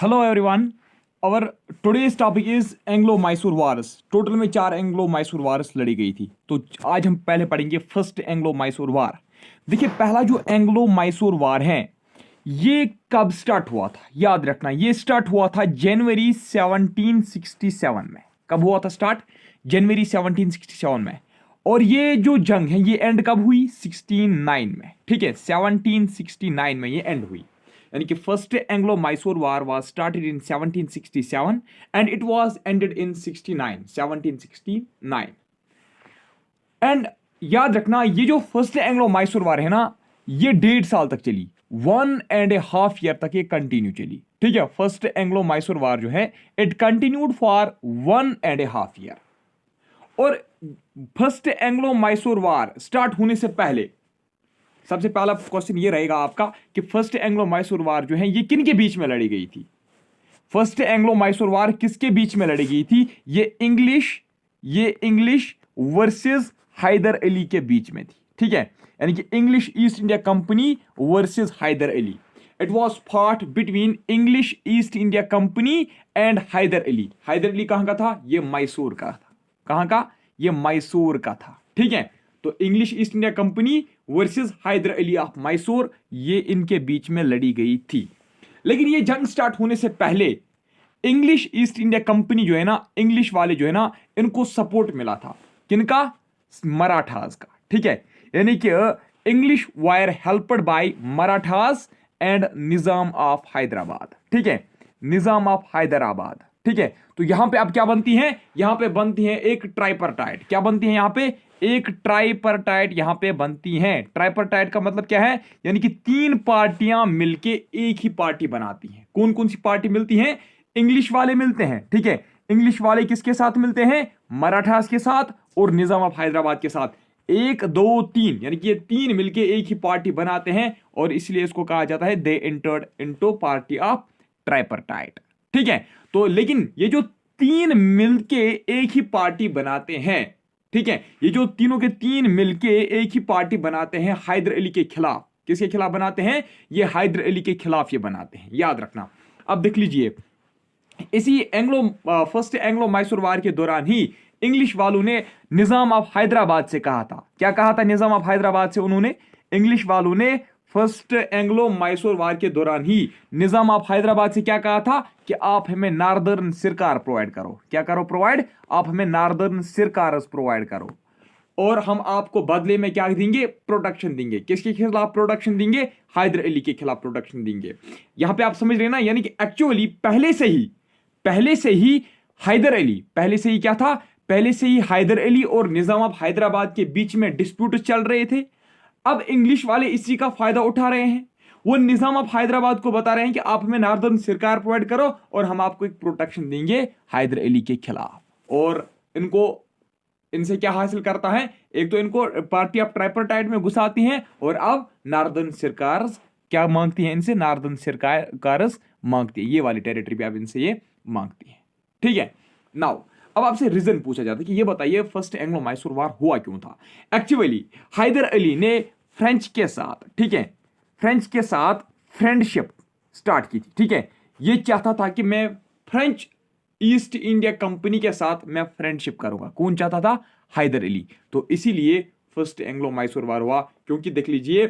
Hello everyone. और today's topic is Anglo Mysore wars. Total में 4 Anglo Mysore wars लड़ी गई थी। तो आज हम पहले पढ़ेंगे फर्स्ट एंग्लो मैसूर वार। देखिए, पहला जो एंग्लो मैसूर वार है ये कब स्टार्ट हुआ था, याद रखना। ये स्टार्ट हुआ था जनवरी 1767 में। कब हुआ था स्टार्ट? जनवरी 1767 में। और ये जो जंग है ये एंड कब हुई? 69 में। ठीक है, 1769 में ये एंड हुई। यानी कि first Anglo Mysore war was started in 1767 and it was ended in 1769। And याद रखना, ये जो फर्स्ट एंग्लो मैसूर वार है ना, ये 1.5 साल तक चली। 1.5 ईयर तक ये कंटिन्यू चली। ठीक है, फर्स्ट एंग्लो मैसूर वार जो है इट कंटिन्यूड फॉर 1.5 ईयर। और फर्स्ट एंग्लो मैसूर वार स्टार्ट होने से पहले सबसे पहला क्वेश्चन ये रहेगा आपका कि फर्स्ट एंग्लो मैसूर वार जो है ये किन के बीच में लड़ी गई थी? फर्स्ट एंग्लो मैसूर वार किसके बीच में लड़ी गई थी? ये इंग्लिश वर्सेस हैदर अली के बीच में थी। ठीक है, यानी कि English East India company versus Hyder Ali. It was fought between English East India Company and Hyder Ali. Hyder Ali कहां का था? ये मैसूर का था। कहां का? ये मैसूर का था। ठीक है, तो English East India company versus Hyder Ali of Mysore, ये इनके बीच में लड़ी गई थी। लेकिन ये जंग स्टार्ट होने से पहले इंग्लिश ईस्ट इंडिया कंपनी जो है ना, इंग्लिश वाले जो है ना, इनको सपोर्ट मिला था। किनका? मराठास का। ठीक है, यानी कि English wire helped bye Marathas and Nizam of Hyderabad. ठीक है, निजाम ऑफ हैदराबाद। ठीक है, तो यहां पे अब क्या बनती है? यहां पे बनती है एक ट्राइपरटाइट। क्या बनती है यहां पे? एक ट्राइपरटाइट यहां पे बनती है। ट्राइपरटाइट का मतलब क्या है? यानी कि 3 पार्टियां मिलके एक ही पार्टी बनाती हैं। कौन कौन सी पार्टी मिलती हैं? इंग्लिश वाले मिलते हैं। ठीक है, इंग्लिश वाले किसके साथ मिलते हैं? मराठास के साथ और निजाम ऑफ हैदराबाद के साथ। 1 2 3, यानी कि ये 3 मिलके एक ही पार्टी बनाते हैं और इसलिए इसको कहा जाता है they entered into party of ट्राइपरटाइट। ठीक है, तो लेकिन ये जो 3 मिलके एक ही पार्टी बनाते हैं, ठीक है, ये जो तीनों के 3 मिलके एक ही पार्टी बनाते हैं हैदर अली के खिलाफ। किसके खिलाफ बनाते हैं? ये हैदर अली के खिलाफ ये बनाते हैं, याद रखना। अब देख लीजिए, इसी फर्स्ट एंग्लो मैसूर वार के दौरान ही इंग्लिश वालों ने निजाम ऑफ हैदराबाद से कहा था। क्या कहा था निजाम ऑफ हैदराबाद से? उन्होंने, इंग्लिश वालों ने फर्स्ट एंग्लो मैसूर वार के दौरान ही निजाम ऑफ हैदराबाद से क्या कहा था कि आप हमें नार्दर्न सिरकार प्रोवाइड करो। क्या करो प्रोवाइड? आप हमें नार्दर्न सिरकार प्रोवाइड करो और हम आपको बदले में क्या देंगे? प्रोटेक्शन देंगे। किसके खिलाफ प्रोटेक्शन देंगे? हैदर अली के खिलाफ प्रोटेक्शन देंगे। यहां पे आप समझ रहे हैं ना, यानी कि एक्चुअली पहले से ही हैदर अली, पहले से ही क्या था? पहले से ही हैदर अली और निजाम ऑफ हैदराबाद के बीच में डिस्प्यूट चल रहे थे। अब इंग्लिश वाले इसी का फायदा उठा रहे हैं। वो निजाम ऑफ हैदराबाद को बता रहे हैं कि आप हमें नार्दर्न सरकार प्रोवाइड करो और हम आपको एक प्रोटेक्शन देंगे हैदर अली के खिलाफ। और इनसे क्या हासिल करता है? एक तो इनको पार्टी ऑफ ट्राइपरटाइट में घुसाती हैं और अब नार्दर्न सरकार क्या मांगती है इनसे? नार्दर्न सरकार मांगती है, ये वाली टेरिटरी भी अब इनसे ये मांगती है। ठीक है, नाउ अब आपसे रीजन पूछा जाता है कि ये बताइए फर्स्ट एंग्लो मैसूर वार हुआ क्यों था। एक्चुअली हैदर अली ने फ्रेंच के साथ, ठीक है, फ्रेंच के साथ फ्रेंडशिप स्टार्ट की थी। ठीक है, ये चाहता था कि मैं फ्रेंच ईस्ट इंडिया कंपनी के साथ मैं फ्रेंडशिप करूंगा। कौन चाहता था? हैदर अली। तो इसीलिए फर्स्ट एंग्लो मैसूर वार हुआ। क्योंकि देख लीजिए,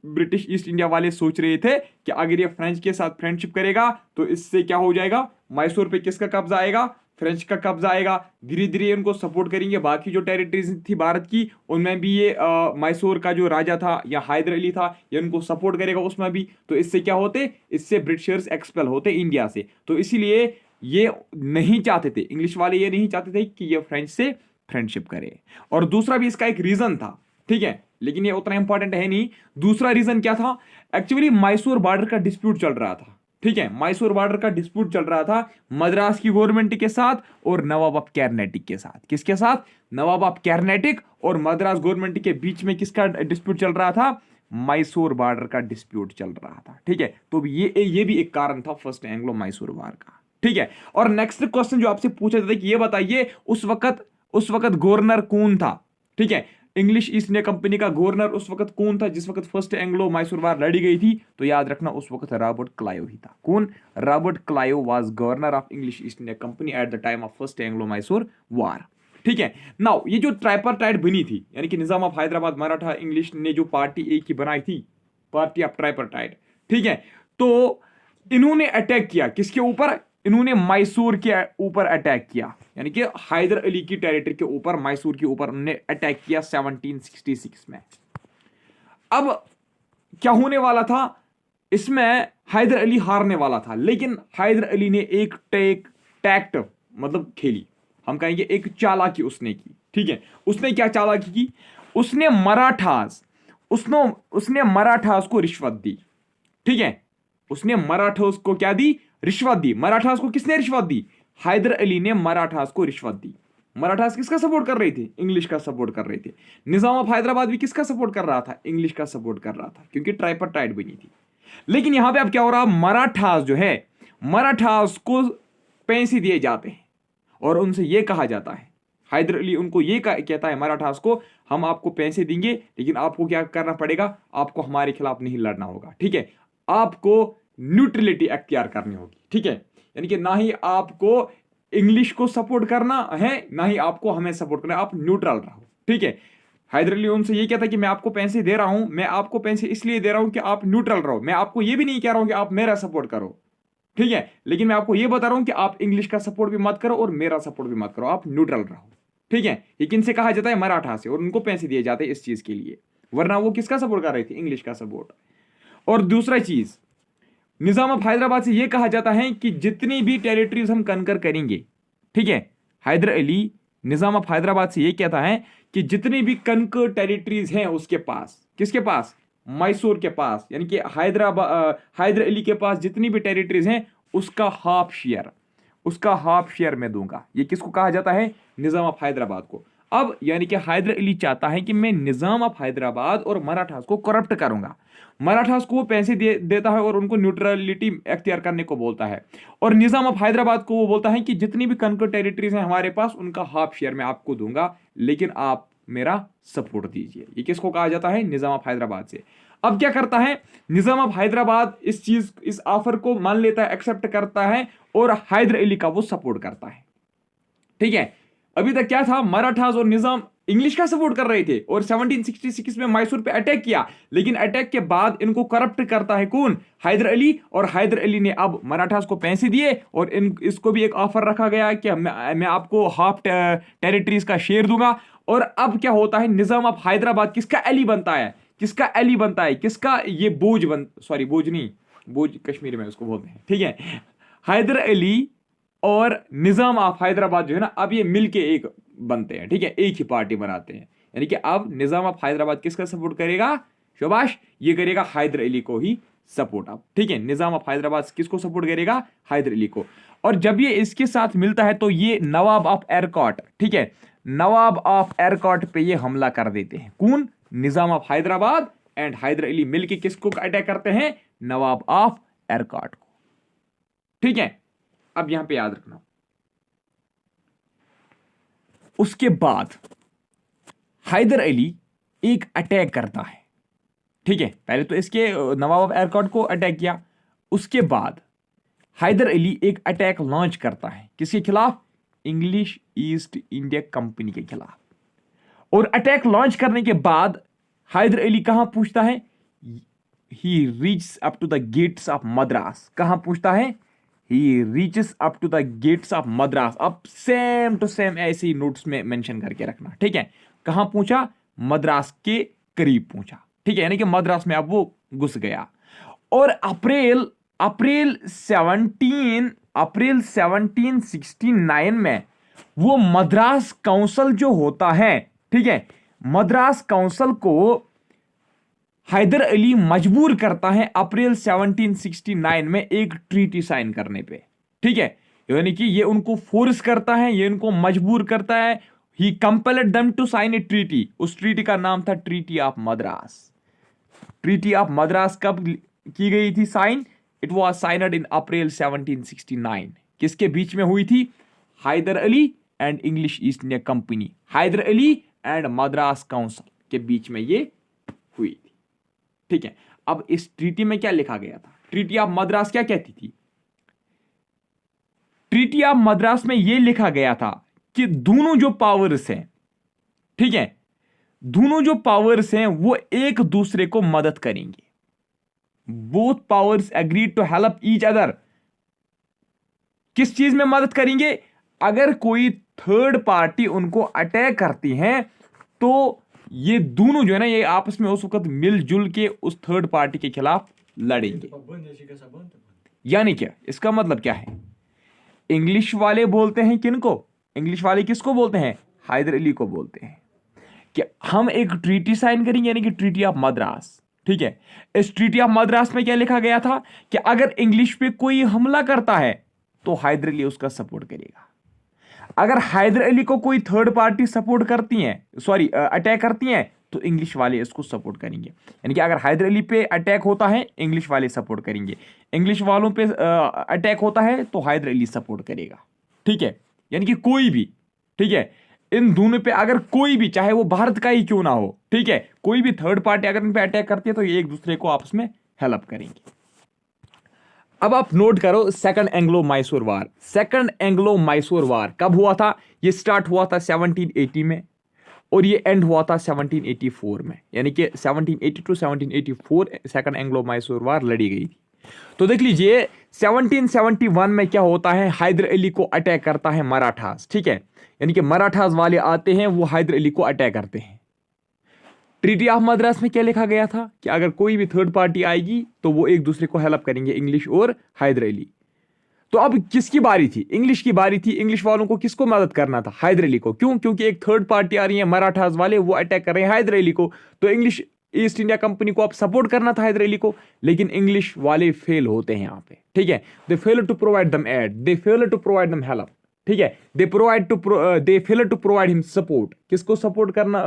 ब्रिटिश ईस्ट इंडिया वाले सोच रहे थे कि अगर ये फ्रेंच के साथ फ्रेंडशिप करेगा तो इससे क्या हो जाएगा? मैसूर पे किसका कब्जा आएगा? फ्रेंच का कब्जा आएगा। धीरे धीरे उनको सपोर्ट करेंगे। बाकी जो टेरिटरीज थी भारत की, उनमें भी ये मैसूर का जो राजा था या हैदर अली था, ये उनको सपोर्ट करेगा उसमें भी। तो इससे क्या होते? इससे ब्रिटिशर्स एक्सपेल होते इंडिया से। तो इसीलिए ये नहीं चाहते थे, इंग्लिश वाले ये नहीं चाहते थे कि ये फ्रेंच से फ्रेंडशिप करे। और दूसरा भी इसका एक रीजन था। ठीक है, लेकिन ये उतना इंपॉर्टेंट है नहीं। दूसरा रीजन क्या था? एक्चुअली मैसूर बॉर्डर का डिस्प्यूट चल रहा था। ठीक है, मैसूर बॉर्डर का डिस्प्यूट चल रहा था मद्रास की गवर्नमेंट के साथ और नवाब ऑफ कर्नाटक के साथ। किसके साथ? नवाब ऑफ कर्नाटक और मद्रास गवर्नमेंट के बीच में किसका डिस्प्यूट चल रहा था? मैसूर बॉर्डर का डिस्प्यूट चल रहा था। ठीक है, तो ये भी एक कारण था फर्स्ट एंग्लो मैसूर वार का। ठीक है, और नेक्स्ट क्वेश्चन जो आपसे पूछा जाता है कि ये बताइए उस वक्त गवर्नर कौन था? ठीक है, इंग्लिश ईस्ट इंडिया कंपनी का गवर्नर उस वक्त कौन था जिस वक्त फर्स्ट एंग्लो मैसूर वार लड़ी गई थी? तो याद रखना उस वक्त रॉबर्ट क्लाइव ही था। कौन? Robert Clive was governor of English East India company at the time of first Anglo Mysore war. ठीक है। नाउ ये जो ट्राइपार्टाइट बनी थी, यानी कि निजाम ऑफ हैदराबाद मराठा इंग्लिश ने जो पार्टी एक ही बनाई थी, पार्टी ऑफ ट्राइपार्टाइट, ठीक है, तो इन्होंने अटैक किया किसके ऊपर? इन्होंने मैसूर के ऊपर अटैक किया, यानी कि हैदर अली की टेरिटरी के ऊपर, मैसूर के ऊपर उन्होंने अटैक किया 1766 में। अब क्या होने वाला था इसमें? हैदर अली हारने वाला था, लेकिन हैदर अली ने एक टैक्ट मतलब खेली, हम कहेंगे एक चालाकी उसने की। ठीक है, उसने क्या चालाकी की? उसने मराठास को रिश्वत दी। ठीक है, उसने मराठास को क्या दी? रिश्वत दी। मराठास को किसने रिश्वत दी? हैदर अली ने मराठास को रिश्वत दी। मराठास किसका सपोर्ट कर रहे थे? इंग्लिश का सपोर्ट कर रहे थे। निजाम ऑफ हैदराबाद भी किसका सपोर्ट कर रहा था? इंग्लिश का सपोर्ट कर रहा था, क्योंकि ट्राइपार्टाइट बनी थी। लेकिन यहां पे अब क्या हो रहा? मराठास जो है, मराठास को पैसे दिए जाते हैं और उनसे यह कहा जाता है, हैदर अली उनको यह कहता है मराठास को, हम आपको पैसे देंगे लेकिन आपको क्या करना पड़ेगा? आपको हमारे खिलाफ नहीं लड़ना होगा। ठीक है, आपको न्यूट्रलिटी अख्तियार करनी होगी। ठीक है, यानी कि ना ही आपको इंग्लिश को सपोर्ट करना है, ना ही आपको हमें सपोर्ट करना है, आप न्यूट्रल रहो। ठीक है, हैदर अली उनसे ये कहता है कि मैं आपको पैसे दे रहा हूं, मैं आपको पैसे इसलिए दे रहा हूं कि आप न्यूट्रल रहो, मैं आपको ये भी नहीं कह रहा हूं कि आप मेरा सपोर्ट करो। ठीक है, लेकिन मैं आपको ये बता रहा हूं कि आप इंग्लिश का सपोर्ट भी मत करो और मेरा सपोर्ट भी मत करो, आप न्यूट्रल रहो। ठीक है, ये किनसे कहा जाता है? मराठा से, और उनको पैसे दिए जाते हैं इस चीज के लिए, वरना वो किसका सपोर्ट कर रहे थे? इंग्लिश का सपोर्ट। और दूसरा चीज, निजाम ऑफ हैदराबाद से यह कहा जाता है कि जितनी भी टेरिटरीज हम कनकर करेंगे, ठीक है, हैदर अली निजाम ऑफ हैदराबाद से यह कहता है कि जितनी भी कनकर टेरिटरीज हैं उसके पास, किसके पास? मैसूर के पास, यानी कि हैदर अली के पास जितनी भी टेरिटरीज हैं उसका हाफ शेयर मैं दूंगा। ये किसको कहा जाता है? निजाम ऑफ हैदराबाद को। अब यानी कि हैदर अली चाहता है कि मैं निजाम ऑफ हैदराबाद और मराठास को करप्ट करूंगा। मराठास को वो पैसे देता है और उनको न्यूट्रलिटी अख्तियार करने को बोलता है, और निजाम ऑफ हैदराबाद को वो बोलता है कि जितनी भी कनकर टेरिटरीज हैं हमारे पास उनका हाफ शेयर मैं आपको दूंगा, लेकिन आप मेरा सपोर्ट दीजिए। ये किसको कहा जाता है? निजाम ऑफ हैदराबाद से। अब क्या करता है निजाम ऑफ हैदराबाद? इस ऑफर को मान लेता है, एक्सेप्ट करता है, और हैदर अली का वो सपोर्ट करता है। ठीक है, अभी तक क्या था? मराठास और निजाम इंग्लिश का सपोर्ट कर रहे थे और 1766 में मैसूर पे अटैक किया, लेकिन अटैक के बाद इनको करप्ट करता है कौन? हैदर अली। और हैदर अली ने अब मराठास को पैसे दिए और इसको भी एक ऑफर रखा गया कि मैं आपको हाफ टेरिटरीज का शेयर दूंगा। और अब क्या होता है? निजाम ऑफ हैदराबाद किसका एली बनता है? किसका ये बोझ नहीं, बोझ कश्मीरी में उसको बोलते हैं। ठीक है, हैदर अली और निजाम ऑफ हैदराबाद जो है ना, अब ये मिलके एक बनते हैं। ठीक है, एक ही पार्टी बनाते हैं, यानी कि अब निजाम ऑफ हैदराबाद किसका सपोर्ट करेगा? शाबाश, ये करेगा हैदर अली को ही सपोर्ट। अब ठीक है, निजाम ऑफ हैदराबाद किसको सपोर्ट करेगा? हैदर अली को। और जब ये इसके साथ मिलता है तो ये नवाब ऑफ एरकाट, ठीक है, नवाब ऑफ एरकाट पे ये हमला कर देते हैं। कौन? निजाम ऑफ हैदराबाद एंड हैदर अली मिलके किसको अटैक करते हैं? नवाब ऑफ एरकाट को। ठीक है, अब यहां पे याद रखना, उसके बाद हैदर अली एक अटैक करता है। ठीक है, पहले तो इसके नवाब ऑफ एरकाट को अटैक किया, उसके बाद हैदर अली एक अटैक लॉन्च करता है। किसके खिलाफ? इंग्लिश ईस्ट इंडिया कंपनी के खिलाफ। और अटैक लॉन्च करने के बाद हैदर अली कहां पूछता है? He reaches up to the gates of Madras. कहां पूछता है? He reaches up to the gates of Madras। अब सेम टू सेम ऐसे ही नोट्स में मेंशन करके रखना। ठीक है, कहां पूछा? मद्रास के करीब पूछा। ठीक है, यानी कि मद्रास में अब वो घुस गया। और अप्रैल 1769 में वो मद्रास काउंसिल जो होता है, ठीक है, मद्रास काउंसिल को हैदर अली मजबूर करता है अप्रैल 1769 में एक ट्रीटी साइन करने पे। ठीक है, यानी कि ये उनको फोर्स करता है, ये उनको मजबूर करता है। He compelled them to sign a treaty. उस ट्रीटी का नाम था treaty of Madras. Treaty of Madras कब की गई थी sign? It was signed in April 1769। किसके बीच में हुई थी? Haidar Ali and English East India company. Haidar Ali and Madras council के बीच में ये हुई थी। ठीक है, अब इस ट्रीटी में क्या लिखा गया था? ट्रीटी ऑफ मद्रास क्या कहती थी? ट्रीटी ऑफ मद्रास में यह लिखा गया था कि दोनों जो पावर्स हैं, ठीक है, दोनों जो पावर्स हैं वो एक दूसरे को मदद करेंगे। Both powers agreed to help each other. किस चीज में मदद करेंगे? अगर कोई थर्ड पार्टी उनको अटैक करती है तो ये दोनों जो है ना, ये आपस में उस वक्त मिलजुल के उस थर्ड पार्टी के खिलाफ लड़ेंगे। यानी क्या, इसका मतलब क्या है? इंग्लिश वाले बोलते हैं किनको? इंग्लिश वाले किसको बोलते हैं? हैदर अली को बोलते हैं कि हम एक ट्रीटी साइन करेंगे, यानी कि ट्रीटी ऑफ मद्रास। ठीक है, इस ट्रीटी ऑफ मद्रास में क्या लिखा गया था कि अगर इंग्लिश पे कोई हमला करता है तो हैदर अली उसका सपोर्ट करेगा। अगर हैदर अली को कोई थर्ड पार्टी सपोर्ट करती है, सॉरी अटैक करती है, तो इंग्लिश वाले इसको सपोर्ट करेंगे। यानी कि अगर हैदर अली पे अटैक होता है, इंग्लिश वाले सपोर्ट करेंगे। इंग्लिश वालों पे अटैक होता है तो हैदर अली सपोर्ट करेगा। ठीक है, यानी कि कोई भी, ठीक है, इन दोनों पे अगर कोई भी, चाहे वो भारत का ही क्यों ना हो, ठीक है, कोई भी थर्ड पार्टी अगर इन पे अटैक करती है तो ये एक दूसरे को आपस में हेल्प करेंगे। अब आप नोट करो second Anglo Mysore war. Second Anglo Mysore वार कब हुआ था? ये स्टार्ट हुआ था 1780 में और ये एंड हुआ था 1784 में। यानी कि 1780 टू 1784 सेकंड एंग्लो मैसूर वार लड़ी गई थी। तो देख लीजिए 1771 में क्या होता है, हैदर अली को अटैक करता है मराठास। ठीक है, यानी कि मराठास वाले आते हैं, वो हैदर अली को अटैक करते हैं। ट्रीटी ऑफ मद्रास में क्या लिखा गया था कि अगर कोई भी थर्ड पार्टी आएगी तो वो एक दूसरे को हेल्प करेंगे, इंग्लिश और हैदर अली। तो अब किसकी बारी थी? इंग्लिश की बारी थी। इंग्लिश वालों को किसको मदद करना था? हैदर अली को। क्यों? क्योंकि एक थर्ड पार्टी आ रही है, मराठास वाले, वो अटैक कर रहे हैं हैदर अली को, तो इंग्लिश ईस्ट इंडिया कंपनी को अब सपोर्ट करना था हैदर अली को। लेकिन इंग्लिश वाले फेल होते हैं यहाँ पे। ठीक है, they fail to provide them aid, they fail to provide them help. ठीक है, they fail to provide him support. किसको सपोर्ट करना,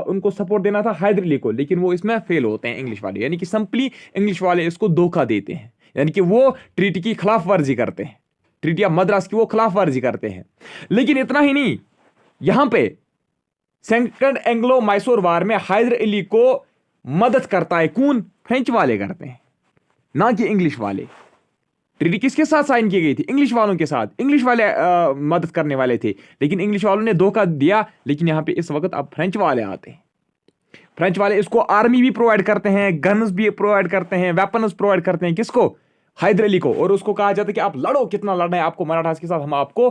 उनको सपोर्ट देना था? हैदर अली को। लेकिन वो इसमें फेल होते हैं इंग्लिश वाले, यानी कि सिंपली इंग्लिश वाले इसको धोखा देते हैं, यानी कि वो ट्रीटी की खिलाफ वर्जी करते हैं, ट्रीटी ऑफ मद्रास की वो खिलाफ वर्जी करते हैं। लेकिन इतना ही नहीं, यहां पे सेकंड एंग्लो मैसूर वार में हैदर अली को मदद करता है कौन? फ्रेंच वाले करते हैं, ना कि इंग्लिश वाले। ट्रीटी किसके साथ साइन की गई थी? इंग्लिश वालों के साथ। इंग्लिश वाले मदद करने वाले थे, लेकिन इंग्लिश वालों ने धोखा दिया। लेकिन यहां पे इस वक्त अब फ्रेंच वाले आते हैं। फ्रेंच वाले इसको आर्मी भी प्रोवाइड करते हैं, गन्स भी प्रोवाइड करते हैं, वेपन्स प्रोवाइड करते हैं। किसको? हैदर अली को। और उसको कहा जाता है कि आप लड़ो, कितना लड़ना है आपको मराठास के साथ, हम आपको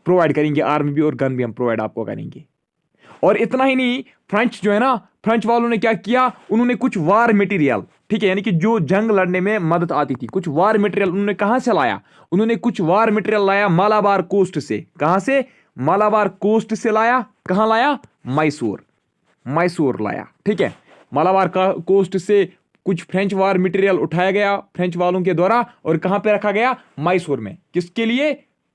प्रोवाइड करेंगे, आर्मी भी और गन भी हम प्रोवाइड आपको करेंगे। और इतना ही नहीं, फ्रेंच जो है ना, फ्रेंच वालों ने क्या किया, उन्होंने कुछ वार मटेरियल, ठीक है, यानी कि जो जंग लड़ने में मदद आती थी, कुछ वार मटेरियल उन्होंने कहां से लाया? उन्होंने कुछ वार मटेरियल लाया मालाबार कोस्ट से। कहां से? मालाबार कोस्ट से लाया। कहां लाया? मैसूर लाया। ठीक है, मालाबार का कोस्ट से कुछ फ्रेंच वार मटेरियल उठाया गया फ्रेंच वालों के द्वारा, और कहां पे रखा गया? मैसूर में। किसके लिए?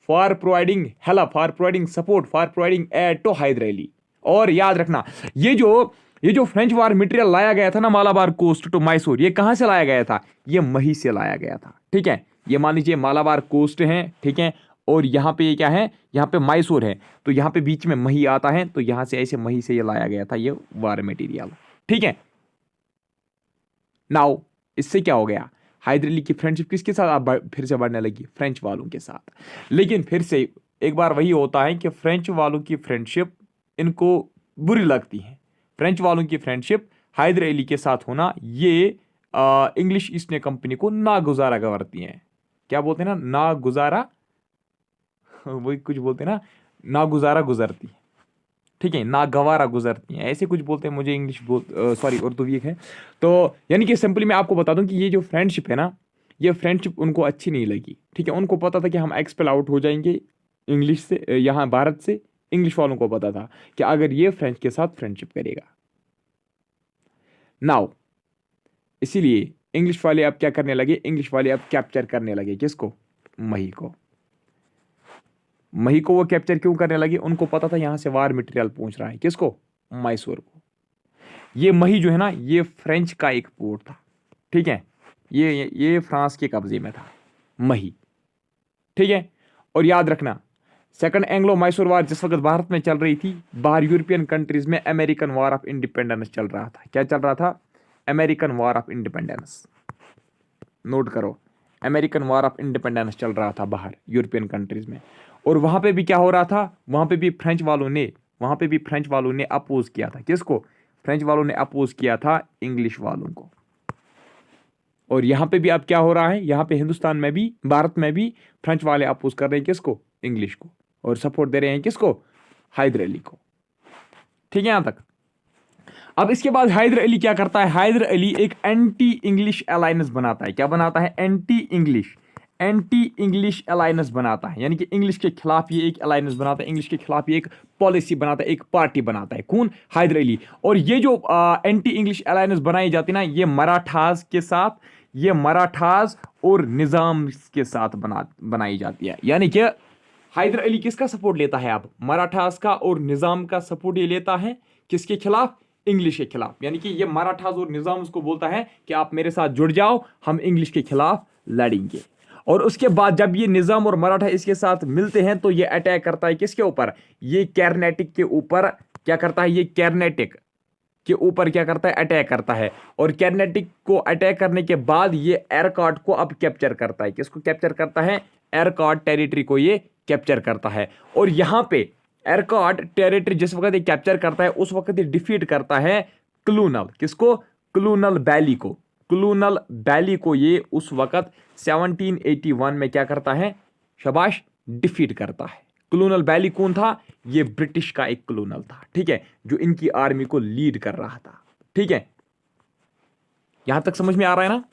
For providing help, for providing support, for providing aid to Hyder Ali. और याद रखना, ये जो फ्रेंच वार मटेरियल लाया गया था ना मालाबार कोस्ट टू मैसूर, ये कहां से लाया गया था? ये मही से लाया गया था। ठीक है, ये मान लीजिए मालाबार कोस्ट है, ठीक है, और यहाँ पे ये क्या है? यहाँ पे मैसूर है, तो यहाँ पे बीच में मही आता है, तो यहाँ से ऐसे मही से ये लाया गया था ये वार मटेरियल। ठीक है, नाउ इससे क्या हो गया? हैदर अली की फ्रेंडशिप किसके साथ फिर से बढ़ने लगी? फ्रेंच वालों के साथ। लेकिन फिर से एक बार वही होता है कि फ्रेंच वालों की फ्रेंडशिप इनको बुरी लगती है। फ्रेंच वालों की फ्रेंडशिप हैदर अली के साथ होना, ये इंग्लिश ईस्ट इंडिया कंपनी को नागुजारा करती हैं। क्या बोलते हैं ना, नागुजारा, वही कुछ बोलते हैं ना, नागुजारा गुजरती है। ठीक है, नागवारा गुजरती हैं, ऐसे कुछ बोलते हैं। मुझे इंग्लिश सॉरी उर्दू वीक है। तो यानी कि सिंपली मैं आपको बता दूं कि ये जो फ्रेंडशिप है ना, ये फ्रेंडशिप उनको अच्छी नहीं लगी। ठीक है, उनको पता था कि हम एक्सपेल आउट हो जाएंगे इंग्लिश से, यहाँ भारत से। इंग्लिश वालों को पता था कि अगर ये फ्रेंच के साथ फ्रेंडशिप करेगा। नाउ इसीलिए इंग्लिश वाले अब क्या करने लगे? इंग्लिश वाले अब कैप्चर करने लगे किसको? मही को। मही को वो कैप्चर क्यों करने लगे? उनको पता था यहां से वार मटेरियल पहुंच रहा है। किसको? मैसूर को। ये मही जो है ना, ये फ्रेंच का एक पोर्ट था। ठीक है, ये फ्रांस के कब्जे में था मही। ठीक है, और याद रखना सेकंड एंग्लो मैसूर वार जिस वक्त भारत में चल रही थी, बाहर यूरोपियन कंट्रीज में अमेरिकन वार ऑफ इंडिपेंडेंस चल रहा था। क्या चल रहा था? American war of independence. Note करो, अमेरिकन वार ऑफ इंडिपेंडेंस चल रहा था बाहर यूरोपियन कंट्रीज में। और वहां पे भी क्या हो रहा था? वहां पे भी फ्रेंच वालों ने अपोज किया था। किसको? फ्रेंच वालों ने अपोज किया था इंग्लिश वालों को। और यहां पे भी अब क्या हो रहा है? यहां पे हिंदुस्तान में भी, भारत में भी फ्रेंच वाले अपोज कर रहे हैं किसको? इंग्लिश को। और सपोर्ट दे रहे हैं किसको? हैदर अली को। ठीक है यहां तक। अब इसके बाद हैदर अली क्या करता है? हैदर अली एक एंटी इंग्लिश अलायंस बनाता है। क्या बनाता है? एंटी इंग्लिश अलायंस बनाता है। यानी कि इंग्लिश के खिलाफ ये एक अलायंस बनाता है, इंग्लिश के खिलाफ ये एक पॉलिसी बनाता है, एक पार्टी बनाता है। कौन? हैदर अली। और ये जो एंटी इंग्लिश अलायंस बनाई जाती है ना, ये मराठास और निजाम के साथ बनाई जाती है। यानी कि हैदर अली किसका सपोर्ट लेता है? अब मराठास का और निजाम का सपोर्ट ये लेता है। किसके खिलाफ? इंग्लिश के खिलाफ। यानी कि ये मराठास और निजाम उसको बोलता है कि आप मेरे साथ जुड़ जाओ, हम इंग्लिश के खिलाफ लड़ेंगे। और उसके बाद जब ये निजाम और मराठा इसके साथ मिलते हैं तो ये अटैक करता है किसके ऊपर? ये कर्नाटक के ऊपर क्या करता है? ये कर्नाटक के ऊपर क्या करता है? अटैक करता है। और कर्नाटक को अटैक करने के बाद ये एरकाड को अब कैप्चर करता है। किसको कैप्चर करता है? एरकाड टेरिटरी को ये कैप्चर करता है। और यहां पे एरकाड टेरिटरी जिस वक्त ये कैप्चर करता है उस वक्त ये डिफीट करता है क्लूनल। किसको? क्लूनल वैली को ये उस वक्त 1781 में क्या करता है? शाबाश, डिफीट करता है। क्लूनल वैली कौन था? ये ब्रिटिश का एक क्लूनल था। ठीक है, जो इनकी आर्मी को लीड कर रहा था। ठीक है, यहां तक समझ में आ रहा है ना?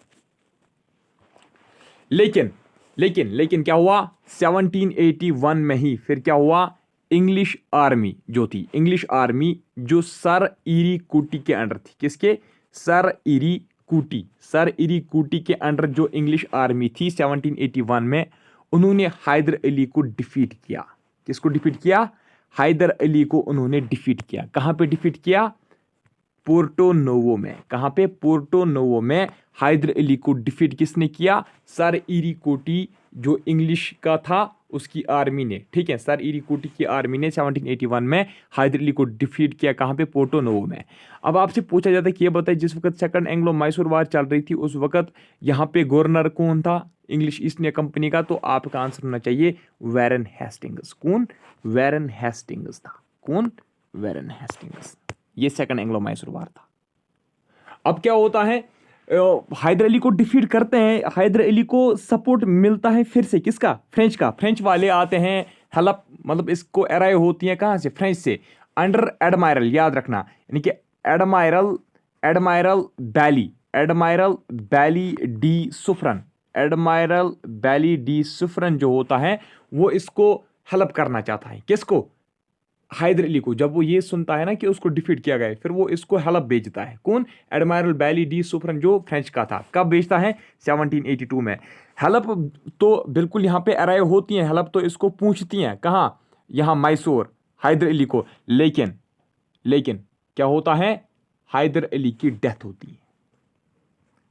लेकिन क्या हुआ? 1781 में ही फिर क्या हुआ? इंग्लिश आर्मी जो थी, इंग्लिश आर्मी जो सर इरी कूटी के अंडर थी। किसके? सर इरी कूटी के अंडर जो इंग्लिश आर्मी थी 1781 में, उन्होंने हैदर अली को डिफीट किया। किसको डिफीट किया? हैदर अली को उन्होंने डिफीट किया। कहां पे डिफीट किया? पोर्टो नोवो में। कहां पे? पोर्टो नोवो में हैदर अली को डिफीट किसने किया? सर इरी कोटी जो इंग्लिश का था उसकी आर्मी ने। ठीक है, सर इरी कोटी की आर्मी ने 1781 में हैदर अली को डिफीट किया। कहां पे? पोर्टो नोवो में। अब आपसे पूछा जाता है कि ये बताइए, जिस वक्त सेकंड एंग्लो मैसूर वार चल रही थी उस वक्त यहां पे गवर्नर कौन था इंग्लिश ईस्ट इंडिया कंपनी का? तो आपका आंसर होना चाहिए वैरन हेस्टिंग्स। कौन? वैरन हेस्टिंग्स था। कौन? Warren Hastings. ये सेकंड एंग्लो मैसूर वार था। अब क्या होता है? हैदर अली को डिफीट करते हैं, हैदर अली को सपोर्ट मिलता है फिर से किसका? फ्रेंच का। फ्रेंच वाले आते हैं हेल्प, मतलब इसको एराय होती है कहां से? फ्रेंच से, अंडर एडमायरल। याद रखना, यानी कि एडमायरल बैली डी सुफरन जो होता है वो इसको हेल्प करना चाहता है। किसको? हैदर अली को। जब वो ये सुनता है ना कि उसको डिफीट किया गया, फिर वो इसको हेल्प भेजता है। कौन? एडमायरल बैली डी सुफरन जो फ्रेंच का था। कब भेजता है? 1782 में। हेल्प तो बिल्कुल यहाँ पे अराइव होती हैं, हेल्प तो इसको पूछती हैं कहाँ? यहाँ मैसूर, हैदर अली को। लेकिन क्या होता है? हैदर अली की डेथ होती है।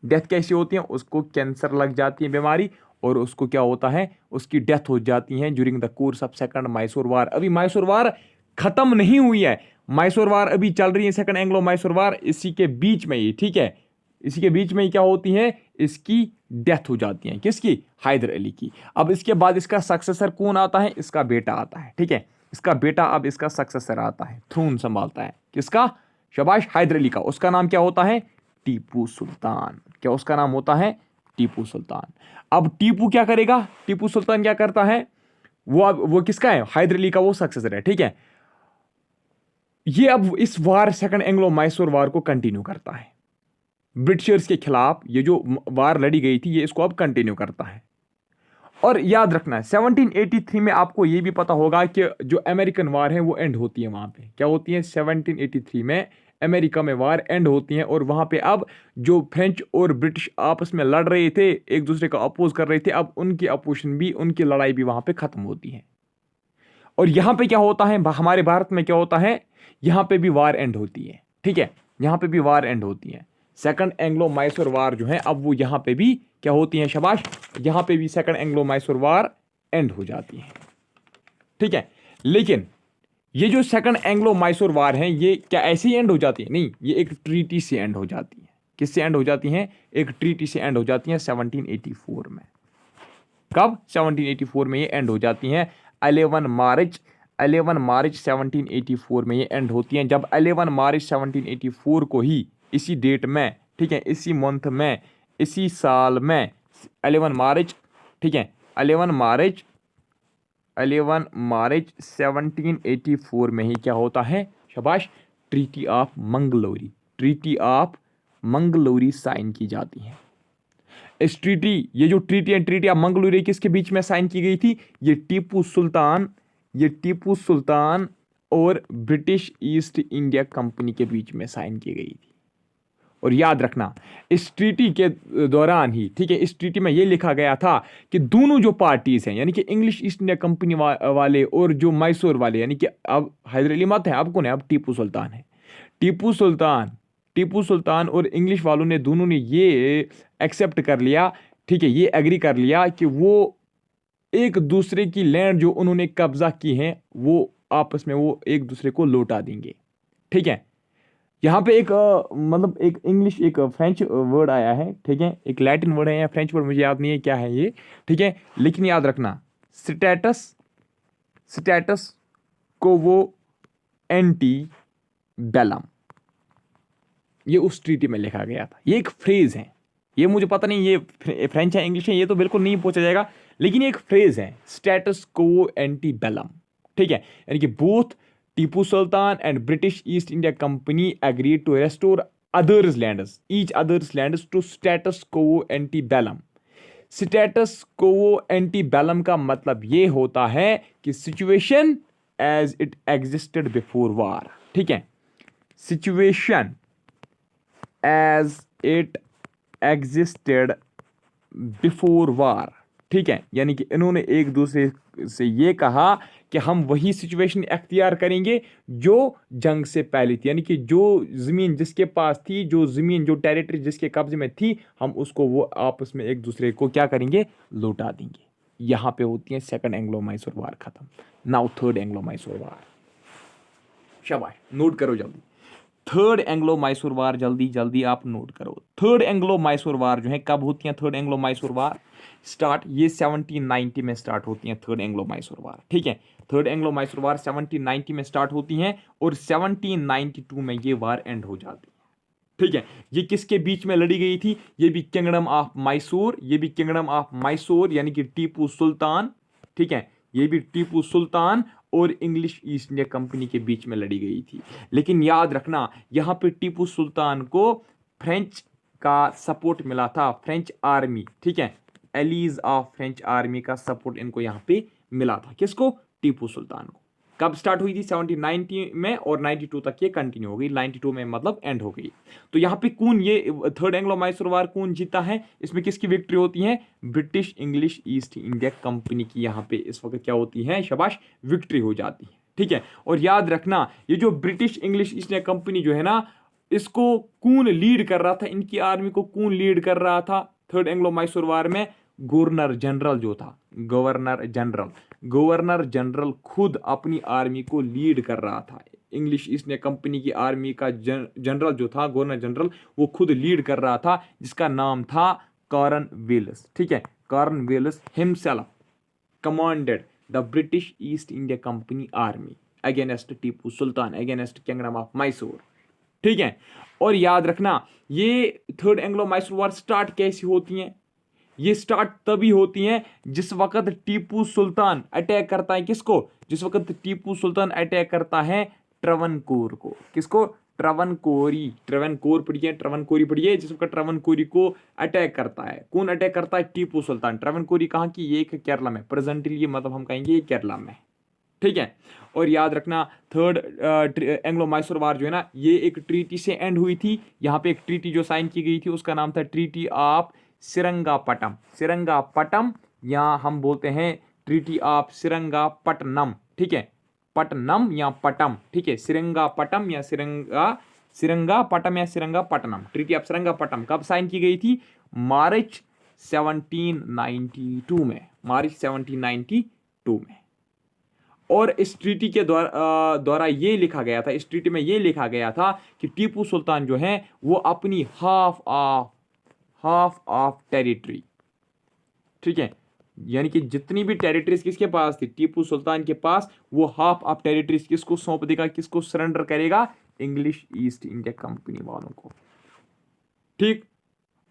डेथ कैसी होती है? उसको कैंसर लग जाती है बीमारी, और उसको क्या होता है? उसकी डेथ हो जाती है during the course of second Mysore war. अभी मैसूर वार खत्म नहीं हुई है, मैसूर वार अभी चल रही है, सेकंड एंग्लो मैसूर वार। इसी के बीच में ही, ठीक है, इसी के बीच में ही क्या होती है? इसकी डेथ हो जाती है। किसकी? हैदर अली की। अब इसके बाद इसका सक्सेसर कौन आता है? इसका बेटा आता है। ठीक है, इसका बेटा अब इसका सक्सेसर आता है, थ्रोन संभालता है। किसका? शाबाश, हैदर अली का। उसका नाम क्या होता है? टीपू सुल्तान। क्या उसका नाम होता है? टीपू सुल्तान। अब टीपू क्या करेगा? टीपू सुल्तान क्या करता है? वो किसका है? हैदर अली का वो सक्सेसर है। ठीक है, ये अब इस वार, सेकंड एंग्लो मैसूर वार को कंटिन्यू करता है। ब्रिटिशर्स के खिलाफ ये जो वार लड़ी गई थी ये इसको अब कंटिन्यू करता है। और याद रखना है 1783 में आपको ये भी पता होगा कि जो अमेरिकन वार है वो एंड होती है। वहां पे क्या होती है? 1783 में अमेरिका में वार एंड होती है, और वहां पे अब जो फ्रेंच और ब्रिटिश आपस में लड़ रहे थे, एक दूसरे को अपोज कर रहे थे, अब उनकी अपोजिशन भी, उनकी लड़ाई भी वहां पे खत्म होती है। और यहां पे क्या होता है? हमारे भारत में क्या होता है? यहां पे भी वार एंड होती है। ठीक है, यहां पे भी वार एंड होती है। सेकंड एंग्लो मैसूर वार जो है अब वो यहां पे भी क्या होती है? शाबाश, यहां पे भी second Anglo Mysore war and हो जाती है। ठीक है। लेकिन ये जो सेकंड एंग्लो माइसोर वार है ये क्या ऐसे ही एंड हो जाती है? नहीं, ये एक ट्रीटी से एंड हो जाती है। किससे एंड हो जाती हैं? एक ट्रीटी से एंड हो जाती हैं 1784 में। कब? 1784 में ये एंड हो जाती हैं। 11 मार्च 1784 में ये एंड होती हैं। जब 11 मार्च 1784 को ही इसी डेट में, ठीक है, इसी मंथ में, इसी साल में 11 मार्च, ठीक है, 11 मार्च 1784 में ही क्या होता है? शाबाश, ट्रीटी ऑफ मंगलोरी साइन की जाती है। इस ट्रीटी, ये जो ट्रीटी है, ट्रीटी ऑफ मंगलोरी किसके बीच में साइन की गई थी? ये टीपू सुल्तान और ब्रिटिश ईस्ट इंडिया कंपनी के बीच में साइन की गई थी। और याद रखना, इस ट्रीटी के दौरान ही, ठीक है, इस ट्रीटी में यह लिखा गया था कि दोनों जो पार्टीज हैं, यानी कि इंग्लिश ईस्ट इंडिया कंपनी वाले और जो मैसूर वाले, यानी कि अब हैदर अली मत है, अब कौन है? अब टीपू सुल्तान है। टीपू सुल्तान और इंग्लिश वालों ने, दोनों ने ये एक्सेप्ट कर लिया, ठीक है, ये एग्री कर लिया कि वो एक दूसरे की लैंड जो उन्होंने कब्जा की है वो आपस में वो एक दूसरे को लौटा देंगे। ठीक है। यहाँ पे एक मतलब एक इंग्लिश, एक फ्रेंच वर्ड आया है, ठीक है, एक लैटिन वर्ड है या फ्रेंच वर्ड, मुझे याद नहीं है क्या है ये, ठीक है, लेकिन याद रखना, स्टेटस को वो एंटी बेलम, ये उस ट्रीटी में लिखा गया था। ये एक फ्रेज है, ये मुझे पता नहीं ये फ्रेंच है इंग्लिश है, ये तो बिल्कुल नहीं पूछा जाएगा, लेकिन ये एक फ्रेज है, स्टेटस को एंटी बेलम। ठीक है, यानी कि both Tipu Sultan and British East India company agree to restore other's lands, each other's lands to status quo ante bellum. Status quo ante bellum का मतलब ये होता है कि situation as it existed before war. ठीक है, situation as it existed before war. ठीक है, यानी कि इन्होंने एक दूसरे से ये कहा कि हम वही सिचुएशन अख्तियार करेंगे जो जंग से पहले थी, यानी कि जो ज़मीन जिसके पास थी, जो ज़मीन, जो टेरिटरी जिसके कब्जे में थी, हम उसको वो आपस में एक दूसरे को क्या करेंगे? लौटा देंगे। यहाँ पे होती है सेकंड एंग्लो मैसूर वार खत्म। नाउ थर्ड एंग्लो मैसूर वार। शाबाश, नोट करो जल्दी। थर्ड एंग्लो मैसूर वार जल्दी जल्दी आप नोट करो। थर्ड एंग्लो मैसूर वार जो है कब होती है? थर्ड एंग्लो मैसूर वार स्टार्ट ये 1790 में स्टार्ट होती है थर्ड एंग्लो मैसूर वार। ठीक है, थर्ड एंग्लो मैसूर वार 1790 में स्टार्ट होती हैं और 1792 में ये वार एंड हो जाती है। ठीक है, ये किसके बीच में लड़ी गई थी? ये भी किंगडम ऑफ मैसूर, ये भी किंगडम ऑफ मैसूर यानी कि टीपू सुल्तान, ठीक है, ये भी टीपू सुल्तान और इंग्लिश ईस्ट इंडिया कंपनी के बीच में लड़ी गई थी। लेकिन याद रखना, यहां पे टीपू सुल्तान को फ्रेंच का सपोर्ट मिला था, फ्रेंच आर्मी, ठीक है, एलीज ऑफ फ्रेंच आर्मी का सपोर्ट इनको यहां पे मिला था। किसको? टीपू सुल्तान को। कब स्टार्ट हुई थी? 1790 में और 92 तक ये कंटिन्यू हो गई। 92 में मतलब एंड हो गई। तो यहाँ पे कौन, ये थर्ड एंग्लो मैसूर वार कौन जीता है? इसमें किसकी विक्ट्री होती है? British English East India company की यहाँ पे इस वक्त क्या होती है? शाबाश, विक्ट्री हो जाती है। ठीक है, और याद रखना, ये जो British English East India company जो है ना, इसको कौन लीड कर रहा था? इनकी आर्मी को कौन लीड कर रहा था थर्ड एंग्लो मैसूर वार में? गवर्नर जनरल जो था, गवर्नर जनरल खुद अपनी आर्मी को लीड कर रहा था। इंग्लिश ईस्ट इंडिया कंपनी की आर्मी का जनरल जो था, गवर्नर जनरल, वो खुद लीड कर रहा था, जिसका नाम था कॉर्नवालिस। ठीक है, Cornwallis himself commanded the British East India company army against Tipu Sultan, against kingdom of Mysore. ठीक है, और याद रखना, ये थर्ड एंग्लो मैसूर वार स्टार्ट कैसी होती हैं? ये स्टार्ट तभी होती हैं जिस वक्त टीपू सुल्तान अटैक करता है। किसको? जिस वक्त टीपू सुल्तान अटैक करता है ट्रवनकोर को। किसको? ट्रवनकोरी पढ़िए। जिस वक्त ट्रवनकोरी को अटैक करता है, कौन अटैक करता है? टीपू सुल्तान। ट्रवनकोरी कहाँ की? ये केरला में, प्रेजेंटली मतलब हम कहेंगे ये केरला में। ठीक है, और याद रखना, थर्ड एंग्लो मैसूर वार जो है ना, ये एक ट्रीटी से एंड हुई थी। यहाँ पे एक ट्रीटी जो साइन की गई थी उसका नाम था ट्रीटी ऑफ सिरंगापटम, या हम बोलते हैं ट्रीटी ऑफ सिरंगापटनम। ठीक है, पटनम या पटम, ठीक है, सिरंगापटम या सिरंगापटम या सिरंगापटनम। ट्रीटी ऑफ सिरंगापटम कब साइन की गई थी? मार्च 1792 में, मार्च 1792 में। और इस ट्रीटी के द्वारा ये लिखा गया था, इस ट्रीटी में ये लिखा गया था कि टीपू सुल्तान जो है वो अपनी हाफ ऑफ टेरिटरी, ठीक है, यानी कि जितनी भी टेरिटरीज किसके पास थी, टीपू सुल्तान के पास, वो हाफ ऑफ टेरिटरीज किसको सौंप देगा, किसको सरेंडर करेगा, इंग्लिश ईस्ट इंडिया कंपनी वालों को। ठीक,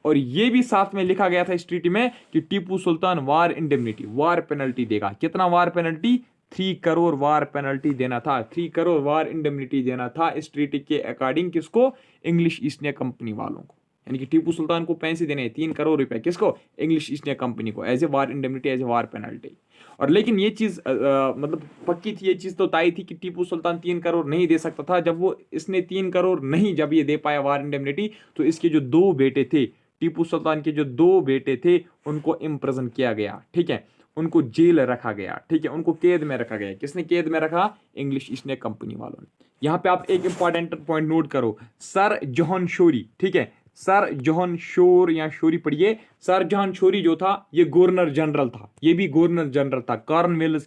और ये भी साथ में लिखा गया था इस ट्रीटी में कि टीपू सुल्तान वार इंडेमनिटी, वार पेनल्टी देगा। कितना वार पेनल्टी, 3 करोड़ वार पेनल्टी देना था, 3 करोड़ वार इंडेमनिटी देना था इस ट्रीटी के अकॉर्डिंग, किसको, इंग्लिश ईस्ट इंडिया कंपनी वालों को। यानी कि टीपू सुल्तान को पैसे देने हैं 3 करोड़ रुपए, किसको, इंग्लिश ईस्ट इंडिया कंपनी को, as a war indemnity, as a war penalty. और लेकिन ये चीज मतलब पक्की थी, ये चीज तो तय थी कि टीपू सुल्तान 3 करोड़ नहीं दे सकता था। जब वो इसने 3 करोड़ नहीं जब ये दे पाया वार इंडेमनिटी, तो इसके जो 2 बेटे थे, टीपू सुल्तान के जो 2 बेटे थे, उनको इम्प्रिजन किया गया, ठीक है, उनको जेल रखा गया, ठीक है, उनको कैद में रखा गया। किसने कैद में रखा, इंग्लिश ईस्ट इंडिया कंपनी वालों ने। यहां पे आप एक इंपॉर्टेंट पॉइंट नोट करो, सर जॉन शोरी, ठीक है, सर जॉन शोर या शोरी पढ़िए। सर जॉन शोरी जो था ये गवर्नर जनरल था, ये भी गवर्नर जनरल था, कॉर्नवेलिस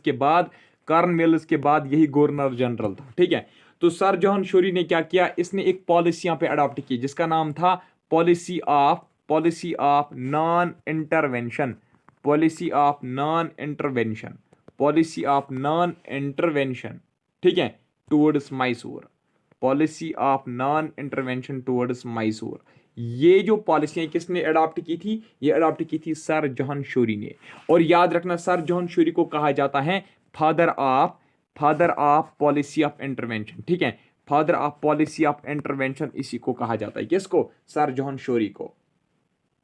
के बाद यही गवर्नर जनरल था, ठीक है। तो सर जॉन शोरी ने क्या किया, इसने एक पॉलिसी यहाँ पे अडॉप्ट की जिसका नाम था पॉलिसी ऑफ नॉन इंटरवेंशन, ठीक है, towards Mysore, policy of non intervention towards Mysore. ये जो पॉलिसियां किसने अडॉप्ट की थी, ये अडॉप्ट की थी सर जॉन शोरी ने। और याद रखना, सर जॉन शोरी को कहा जाता है father of policy of intervention, ठीक है, father of policy of intervention, इसी को कहा जाता है, किसको, सर जॉन शोरी को।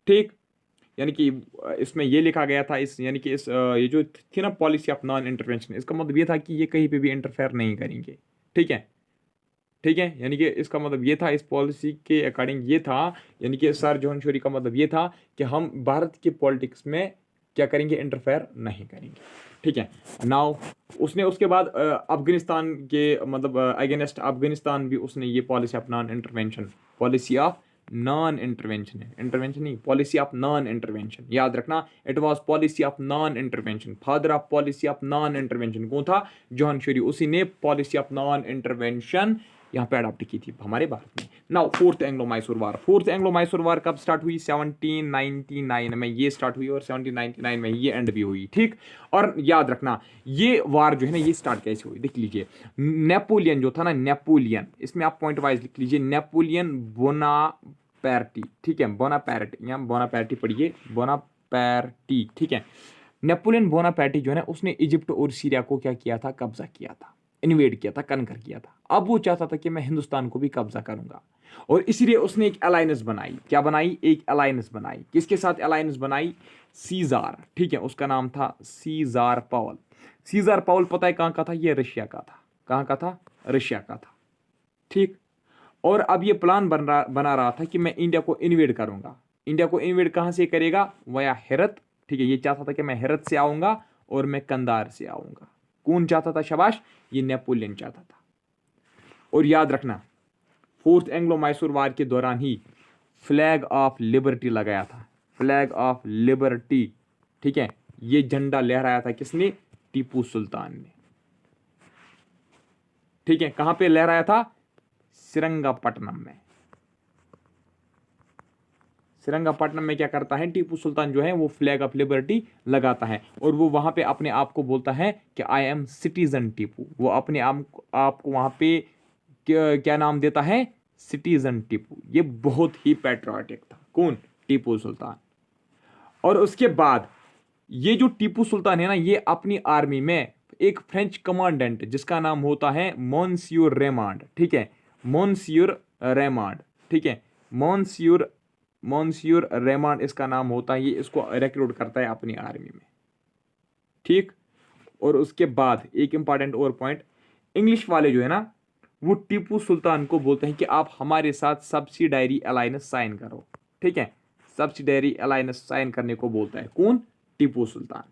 ठीक, यानी कि इसमें ये लिखा गया था, इस यानी कि इस ये जो थी ना पॉलिसी ऑफ नॉन इंटरवेंशन, इसका मतलब ये था कि ये कहीं पे भी इंटरफेयर नहीं करेंगे, ठीक है, यानी कि इसका मतलब ये था, इस पॉलिसी के अकॉर्डिंग ये था, यानी कि सर जॉन शोरी का मतलब ये था कि हम भारत के पॉलिटिक्स में क्या करेंगे, इंटरफेयर नहीं करेंगे, ठीक है। नाउ उसने उसके बाद अफगानिस्तान के मतलब अगेंस्ट अफगानिस्तान भी उसने ये policy of non intervention, policy of non intervention है, इंटरवेंशन नहीं, पॉलिसी ऑफ नॉन इंटरवेंशन, याद रखना, it was policy of non intervention. Father of policy of non intervention कौन था, जॉन शोरी, उसी ने पॉलिसी ऑफ नॉन इंटरवेंशन यहाँ पे अडॉप्ट की थी हमारे भारत में। नाउ फोर्थ एंग्लो मैसूर वार कब स्टार्ट हुई, 1799 में ये स्टार्ट हुई और 1799 में ये एंड भी हुई, ठीक। और याद रखना ये वार जो है ना, ये स्टार्ट कैसे हुई, देख लीजिए, नेपोलियन जो था ना, नेपोलियन, इसमें आप पॉइंट वाइज लिख लीजिए, नेपोलियन बोनापार्टी, ठीक है, बोनापार्टी, यहाँ बोनापार्टी पढ़िए, बोनापार्टी, ठीक है। नेपोलियन बोनापार्टी जो है ना, उसने इजिप्ट और सीरिया को क्या किया था, कब्जा किया था, इन्वेड किया था, कनकर किया था। अब वो चाहता था कि मैं हिंदुस्तान को भी कब्जा करूंगा, और इसलिए उसने एक अलायंस बनाई, क्या बनाई, एक अलायंस बनाई, किसके साथ अलायंस बनाई, सीजार, ठीक है, उसका नाम था सीजार पावल। सीजार पावल पता है कहां का था, ये रशिया का था, कहां का था, रशिया का था, ठीक। और अब ये प्लान बना रहा था कि मैं इंडिया को इन्वेड करूंगा। इंडिया को इन्वेड कहां से करेगा, वया हेरत, ठीक है, ये चाहता था कि मैं हेरत से आऊंगा और मैं कंधार से आऊंगा। कौन चाहता था, शाबाश, ये नेपोलियन चाहता था। और याद रखना, फोर्थ एंग्लो मैसूर वार के दौरान ही फ्लैग ऑफ लिबर्टी लगाया था, फ्लैग ऑफ लिबर्टी, ठीक है, ये झंडा लहराया था किसने, टीपू सुल्तान ने, ठीक है। कहां पे लहराया था, श्रीरंगपट्टनम में। श्रीरंगपट्टनम में क्या करता है टीपू सुल्तान जो है, वो फ्लैग ऑफ लिबर्टी लगाता है, और वो वहां पे अपने आप को बोलता है कि आई एम सिटीजन टीपू। वो अपने आप को वहां पे क्या नाम देता है, सिटीजन टीपू। ये बहुत ही पैट्रियोटिक था, कौन, टीपू सुल्तान। और उसके बाद ये जो टीपू सुल्तान है ना, ये अपनी आर्मी में एक फ्रेंच कमांडेंट जिसका नाम होता है मोन्सियोर रेमांड, ठीक है, मोन्सियोर रेमांड, ठीक है, मोन्सियोर रेमांड इसका नाम होता है, ये इसको रिक्रूट करता है अपनी आर्मी में, ठीक। और उसके बाद एक इंपॉर्टेंट और पॉइंट, इंग्लिश वाले जो है ना, वो टीपू सुल्तान को बोलते हैं कि आप हमारे साथ सब्सिडायरी अलायंस साइन करो, ठीक है, सब्सिडायरी अलायंस साइन करने को बोलता है कौन, टीपू सुल्तान।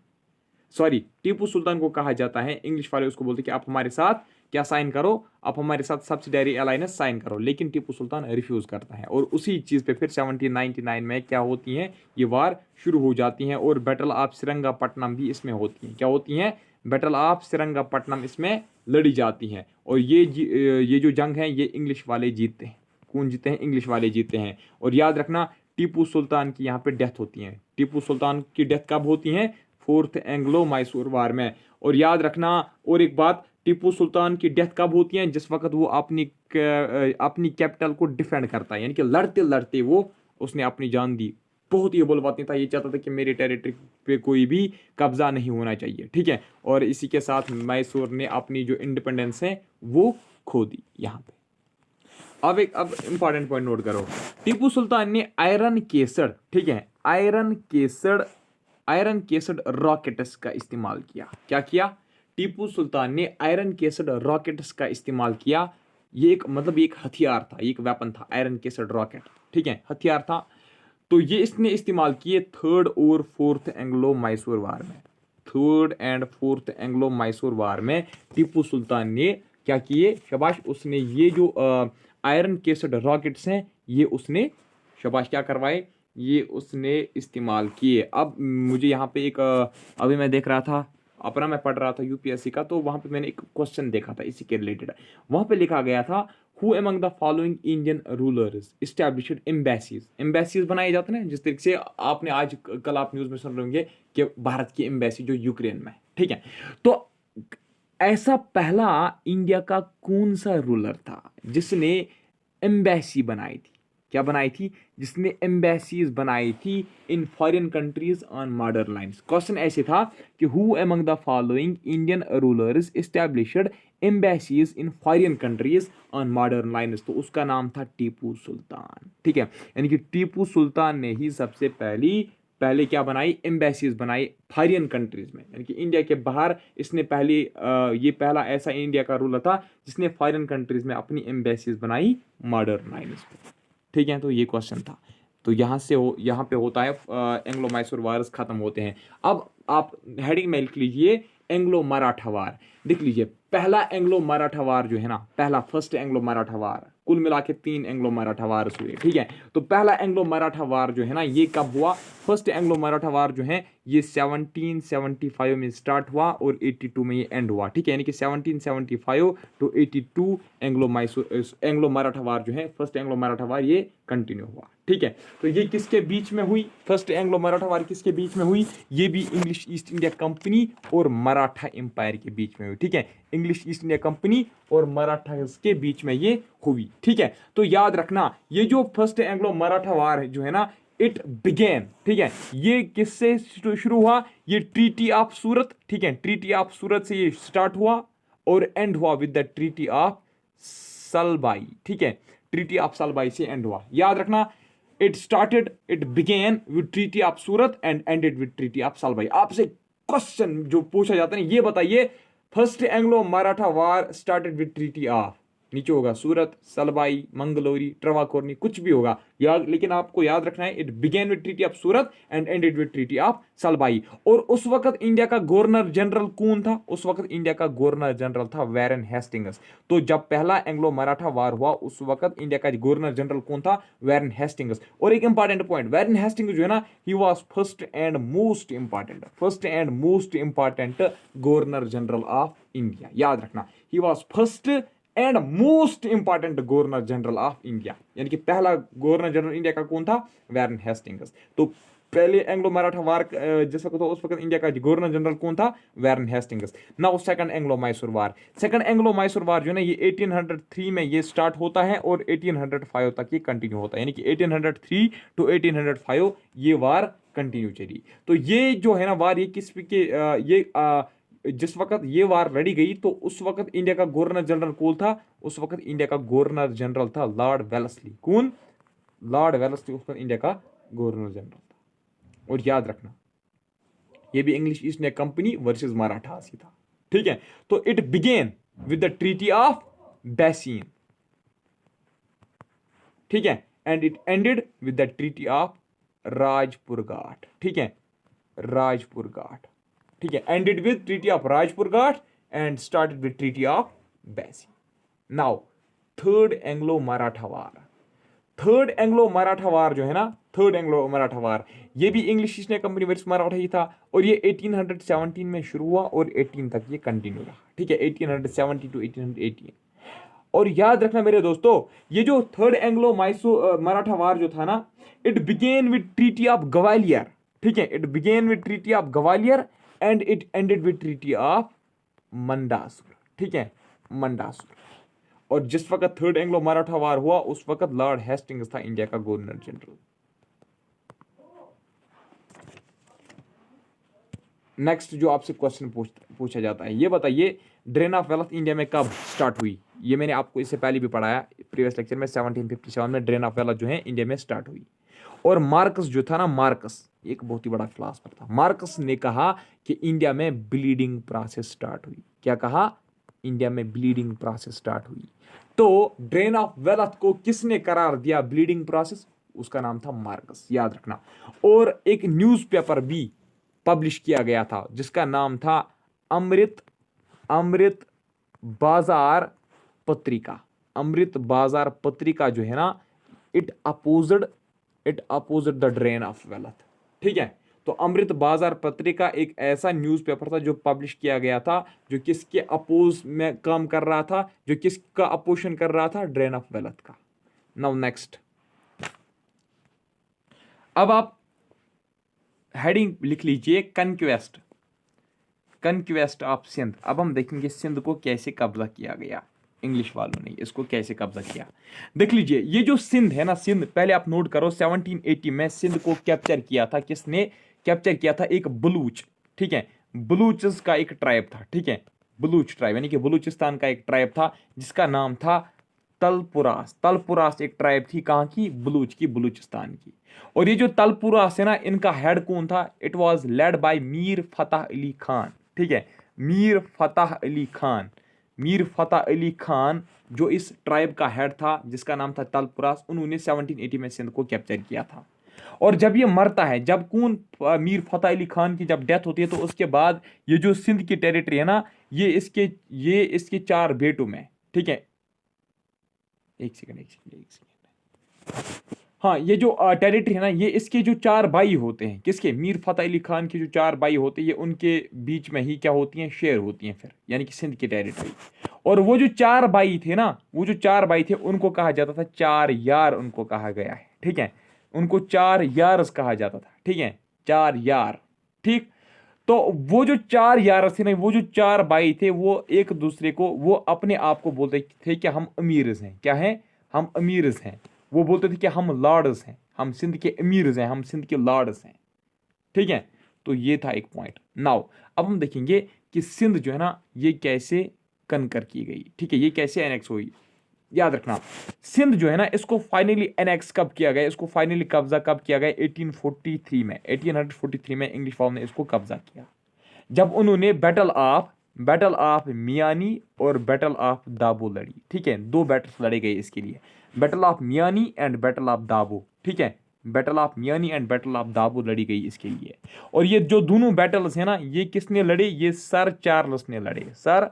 सॉरी, टीपू सुल्तान को कहा जाता है, इंग्लिश वाले उसको बोलते हैं कि आप हमारे साथ क्या साइन करो, आप हमारे साथ सब्सिडायरी अलायंस साइन करो, लेकिन टीपू सुल्तान रिफ्यूज करता है। और उसी चीज पे फिर 1799 में क्या होती हैं, ये वार शुरू हो जाती हैं, और बैटल ऑफ श्रीरंगपट्टनम भी इसमें होती हैं। क्या होती हैं, बैटल ऑफ श्रीरंगपट्टनम इसमें लड़ी जाती हैं। और ये जो जंग है ये इंग्लिश वाले जीतते हैं। कौन जीते हैं? इंग्लिश वाले जीतते हैं। और याद रखना टीपू सुल्तान की यहाँ पे डेथ होती है। टीपू सुल्तान की डेथ कब होती है? 4th एंग्लो मैसूर वार में। और याद रखना और एक बात, टीपू सुल्तान की डेथ कब होती है? जिस वक्त वो अपनी कैपिटल को डिफेंड करता है, यानी कि लड़ते लड़ते वो उसने अपनी जान दी। बहुत ही बोल बात नहीं था, ये चाहता था कि मेरी टेरिटरी पे कोई भी कब्जा नहीं होना चाहिए, ठीक है। और इसी के साथ मैसूर ने अपनी जो इंडिपेंडेंस है वो खो दी यहाँ पे। अब इंपॉर्टेंट पॉइंट नोट करो, टीपू सुल्तान ने आयरन केसर, ठीक है, आयरन केसड रॉकेट्स का इस्तेमाल किया। क्या किया? टीपू सुल्तान ने आयरन केसड रॉकेट्स का इस्तेमाल किया। ये एक हथियार था, एक वेपन था, आयरन केसड रॉकेट, ठीक है, हथियार था। तो ये इसने इस्तेमाल किए 3rd और 4th एंग्लो मैसूर वार में। 3rd and 4th Anglo Mysore वार में टीपू सुल्तान ने क्या किए? शाबाश, उसने ये जो आयरन केसड रॉकेट्स हैं ये उसने शाबाश क्या करवाए? ये उसने इस्तेमाल किए। अब मुझे यहाँ पे अभी मैं देख रहा था अपना, मैं पढ़ रहा था यूपीएससी का, तो वहाँ पे मैंने एक क्वेश्चन देखा था इसी के रिलेटेड। वहाँ पे लिखा गया था who among the following Indian rulers established embassies. Embassies बनाए जाते हैं जिस तरीके से आपने आज कल आप न्यूज़ में सुन रहे होंगे कि भारत की एम्बेसी जो यूक्रेन में, ठीक है। तो ऐसा पहला इंडिया का कौन सा रूलर था जिसने एम्बेसी बनाई थी? क्या बनाई थी? जिसने एम्बेसीज बनाई थी in foreign countries on modern lines. Question ऐसे था कि who among the following Indian rulers established embassies in foreign countries on modern lines. तो उसका नाम था टीपू सुल्तान, ठीक है। यानी कि टीपू सुल्तान ने ही सबसे पहले क्या बनाई? एम्बेसीज बनाई फॉरेन कंट्रीज में, यानी कि इंडिया के बाहर इसने ये पहला ऐसा इंडिया का रूलर था जिसने फॉरेन कंट्रीज में अपनी एम्बेसीज बनाई मॉडर्न लाइन्स पे, ठीक है। तो ये क्वेश्चन था। तो यहाँ पे होता है एंग्लो मैसूर वार्स खत्म होते हैं। अब आप हेडिंग में लिख लीजिए एंग्लो मराठा वार। देख लीजिए पहला एंग्लो मराठा वार जो है ना, पहला फर्स्ट एंग्लो मराठा वार, कुल मिला के 3 एंग्लो मराठा वार हुए, ठीक है। तो पहला एंग्लो मराठा वार जो है ना ये कब हुआ? फर्स्ट एंग्लो मराठा वार जो है ये 1775 में स्टार्ट हुआ और 82 में ये एंड हुआ, ठीक है। यानी कि 1775 to 82 एंग्लो मराठा वार जो है, फर्स्ट एंग्लो मराठा वार ये कंटिन्यू हुआ, ठीक है। तो ये किसके बीच में हुई? फर्स्ट एंग्लो मराठा वार किसके बीच में हुई? ये भी इंग्लिश ईस्ट इंडिया कंपनी और मराठा एम्पायर के बीच में हुई, ठीक है। इंग्लिश ईस्ट इंडिया कंपनी और मराठा के बीच में ये हुई, ठीक है। तो याद रखना ये जो फर्स्ट एंग्लो मराठा वार जो है ना, इट बिगेन, ठीक है, ये किससे शुरू हुआ? ये ट्रीटी ऑफ सूरत, ठीक है, ट्रीटी ऑफ सूरत से ये स्टार्ट हुआ और एंड हुआ with the treaty of Salbai, ठीक है। ट्रीटी ऑफ सलबाई से एंड हुआ। याद रखना it began with treaty of Surat and ended with treaty of Salbai. आपसे क्वेश्चन जो पूछा जाता है ये बताइए, first Anglo Maratha war started with treaty of, नीचे होगा सूरत, सलबाई, मंगलोरी, ट्रवाकोरनी, कुछ भी होगा लेकिन आपको याद रखना है it began with treaty of Surat and ended with treaty of Salbai. और उस वक्त इंडिया का गवर्नर जनरल कौन था? उस वक्त इंडिया का गवर्नर जनरल था वैरन हेस्टिंग्स। तो जब पहला एंग्लो मराठा वार हुआ उस वक्त इंडिया का गवर्नर जनरल कौन था? Warren Hastings. और एक इंपॉर्टेंट पॉइंट, वैरन हेस्टिंग्स जो है ना he was first and most important governor general of India. याद रखना he was first and most important governor general of India, यानी कि पहला गवर्नर जनरल इंडिया का कौन था? Warren Hastings. तो पहले एंग्लो मराठा वार जिस वक्त उस वक्त इंडिया का गवर्नर जनरल कौन था? Warren Hastings. Now second Anglo Mysore war. Second Anglo Mysore war जो है ना ये 1803 में ये स्टार्ट होता है और 1805 तक ये कंटिन्यू होता है, यानी कि 1803 to 1805 ये वार कंटिन्यू चली। तो ये जो है ना वार ये किस के जिस वक्त ये वार लड़ी गई तो उस वक्त इंडिया का गवर्नर जनरल कौन था? उस वक्त इंडिया का गवर्नर जनरल था लॉर्ड वेलेस्ली। कौन? लॉर्ड वेलेस्ली उस वक्त इंडिया का गवर्नर जनरल था। और याद रखना ये भी English East India company versus Marathas ही था, ठीक है। तो it began with the treaty of Bassein, ठीक है, and it ended with the treaty of Rajpur Ghat, ठीक है, राजपुर घाट, ठीक है, ended with treaty of Rajpur Ghat and started with treaty of Bassein. Now third Anglo Maratha war. Third Anglo Maratha war जो है ना, थर्ड एंग्लो मराठा वार, ये भी English East India company versus Maratha ही था, और ये 1817 में शुरू हुआ और 18 तक ये कंटिन्यू रहा, ठीक है, 1870 टू 1818। और याद रखना मेरे दोस्तों, ये जो third Anglo Mysore Maratha war जो था ना, it began with treaty of Gwalior, ठीक है, it began with treaty of Gwalior and it ended with treaty of Mandsaur, ठीक है, मंडासुर। और जिस वक्त थर्ड एंग्लो मराठा वार हुआ उस वक्त लॉर्ड हेस्टिंग्स था इंडिया का गवर्नर जनरल। नेक्स्ट जो आपसे क्वेश्चन पूछा जाता है, ये बताइए ड्रेन ऑफ वेल्थ इंडिया में कब स्टार्ट हुई। ये मैंने आपको इससे पहले भी पढ़ाया प्रीवियस लेक्चर में, 1757 में ड्रेन ऑफ वेल्थ जो है इंडिया में स्टार्ट हुई। और मार्कस जो था ना, मार्कस एक बहुत ही बड़ा फिलोसफर था, मार्कस ने कहा कि इंडिया में ब्लीडिंग प्रोसेस स्टार्ट हुई। क्या कहा? इंडिया में ब्लीडिंग प्रोसेस स्टार्ट हुई। तो ड्रेन ऑफ वेल्थ को किसने करार दिया ब्लीडिंग प्रोसेस? उसका नाम था मार्कस, याद रखना। और एक न्यूज़पेपर भी पब्लिश किया गया था जिसका नाम था अमृत बाजार पत्रिका। अमृत बाजार पत्रिका जो है ना, it opposed the drain of wealth, ठीक है। तो अमृत बाजार पत्रिका एक ऐसा न्यूज़पेपर था जो पब्लिश किया गया था, जो किसके अपोज में काम कर रहा था, जो किसका अपोजिशन कर रहा था? ड्रेन ऑफ वेल्थ का। नाउ नेक्स्ट, अब आप हेडिंग लिख लीजिए कनक्वेस्ट, कनक्वेस्ट ऑफ सिंध। अब हम देखेंगे सिंध को कैसे कब्जा किया गया, इंग्लिश वालों ने इसको कैसे कब्जा किया। देख लीजिए, ये जो सिंध है ना, सिंध पहले आप नोट करो, 1780 में सिंध को कैप्चर किया था। किसने कैप्चर किया था? एक बलूच, ठीक है, बलूचिस का एक ट्राइब था, ठीक है, बलूच ट्राइब यानी कि बलूचिस्तान का एक ट्राइब था जिसका नाम था तलपुरास। तलपुरास एक ट्राइब थी, कहाँ की? बलूच की, बलूचिस्तान की। और ये जो तलपुरास है ना, इनका हेड कौन था? It was led by Mir Fateh Ali Khan, ठीक है, मीर फतेह अली खान। मीर फतेह अली खान जो इस ट्राइब का हेड था जिसका नाम था तलपुरास, उन्होंने 1780 में सिंध को कैप्चर किया था। और जब ये मरता है, जब कौन? मीर फतेह अली खान की जब डेथ होती है, तो उसके बाद ये जो सिंध की टेरिटरी है ना, ये इसके 4 बेटों में, ठीक है, एक सेकंड। हाँ, ये जो टेरिटरी है ना, ये इसके जो 4 भाई होते हैं, किसके? मीर फतेह अली खान के जो 4 भाई होते हैं, ये उनके बीच में ही क्या होती हैं? शेयर होती हैं फिर, यानी कि सिंध की टेरिटरी। और वो जो 4 भाई थे ना, वो जो 4 भाई थे, उनको कहा जाता था 4 यार, उनको कहा गया है, ठीक है, उनको 4 यार्स कहा जाता था, ठीक है, 4 यार, ठीक। तो वो जो 4 यार थे ना, वो जो 4 भाई थे, वो एक दूसरे को, वो अपने आप को बोलते थे कि हम अमीर्स हैं। क्या हैं? हम अमीर्स हैं। वो बोलते थे कि हम लॉर्ड्स हैं, हम सिंध के अमीर्स हैं, हम सिंध के लॉर्ड्स हैं, ठीक है। तो ये था एक पॉइंट। नाउ अब हम देखेंगे कि सिंध जो है ना, ये कैसे कनकर की गई, ठीक है, ये कैसे एनेक्स हुई। याद रखना, सिंध जो है ना, इसको फाइनली एनेक्स कब किया गया, इसको फाइनली कब्जा कब किया गया? 1843 में, 1843 में इंग्लिश फॉर्म ने इसको कब्जा किया, जब उन्होंने बैटल ऑफ मियानी और बैटल ऑफ दाबो लड़ी, ठीक है, 2 बैटल्स लड़े गए इसके लिए, battle of Miani and battle of दाबो, ठीक है, battle of Miani and battle of दाबो लड़ी गई इसके लिए। और ये जो दोनों बैटल्स हैं ना, ये किसने लड़े? ये सर चार्ल्स ने लड़े, सर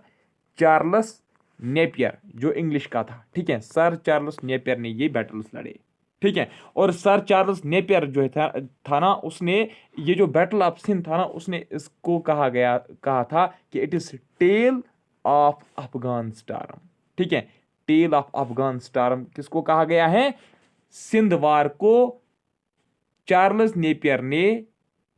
चार्ल्स नेपियर जो इंग्लिश का था, ठीक है, सर चार्ल्स नेपियर ने ये बैटल्स लड़े, ठीक है। और सर चार्ल्स नेपियर जो था ना, उसने ये जो बैटल ऑफ सिंध था ना, उसने इसको कहा था कि it is tale of Afghan storm, ठीक है, टेल ऑफ अफगान स्टारम किसको कहा गया है? सिंध वार को चार्ल्स नेपियर ने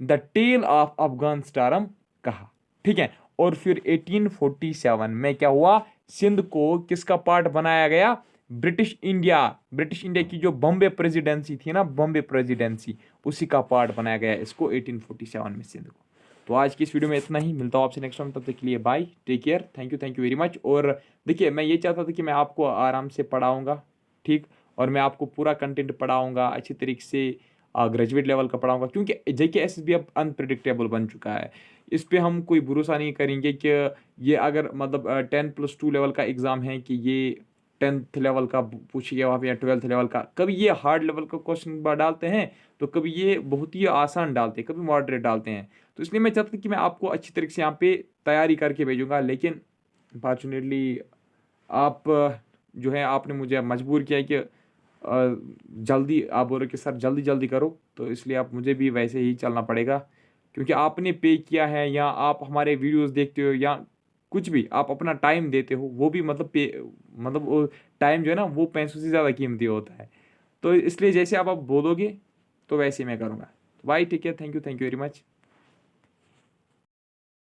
द टेल ऑफ अफगान स्टारम कहा, ठीक है। और फिर 1847 में क्या हुआ? सिंध को किसका पार्ट बनाया गया? ब्रिटिश इंडिया की जो बॉम्बे प्रेसिडेंसी थी ना, बॉम्बे प्रेसिडेंसी, उसी का पार्ट बनाया गया इसको 1847 में सिंध को। तो आज की इस वीडियो में इतना ही, मिलता हूँ आपसे नेक्स्ट टाइम, तब तक के लिए bye, take care, thank you very much. और देखिए, मैं ये चाहता था कि मैं आपको आराम से पढ़ाऊँगा, ठीक, और मैं आपको पूरा कंटेंट पढ़ाऊँगा अच्छी तरीके से, ग्रेजुएट लेवल का पढ़ाऊँगा, क्योंकि JKSSB अब अनप्रिडिक्टेबल बन चुका है। इस पे हम कोई भरोसा नहीं करेंगे कि ये अगर मतलब 10+2 लेवल का एग्ज़ाम है कि ये 10th लेवल का पूछिए वहाँ पे, या 12th लेवल का। कभी ये हार्ड लेवल का क्वेश्चन डालते हैं, तो कभी ये बहुत ही आसान डालते हैं, कभी मॉडरेट डालते हैं। तो इसलिए मैं चाहता हूँ कि मैं आपको अच्छी तरीके से यहाँ पे तैयारी करके भेजूँगा, लेकिन अनफॉर्चुनेटली आप जो है, आपने मुझे मजबूर किया कि जल्दी आप बोल रहे कि सर जल्दी जल्दी करो, तो इसलिए आप मुझे भी वैसे ही चलना पड़ेगा, क्योंकि आपने पे किया है या आप हमारे वीडियोस देखते हो या कुछ भी आप अपना टाइम देते हो, वो भी मतलब पे मतलब वो टाइम जो है ना वो पैसों से ज़्यादा कीमती होता है। तो इसलिए जैसे आप बोलोगे तो वैसे ही मैं करूँगा। तो भाई ठीक है, थैंक यू वेरी मच।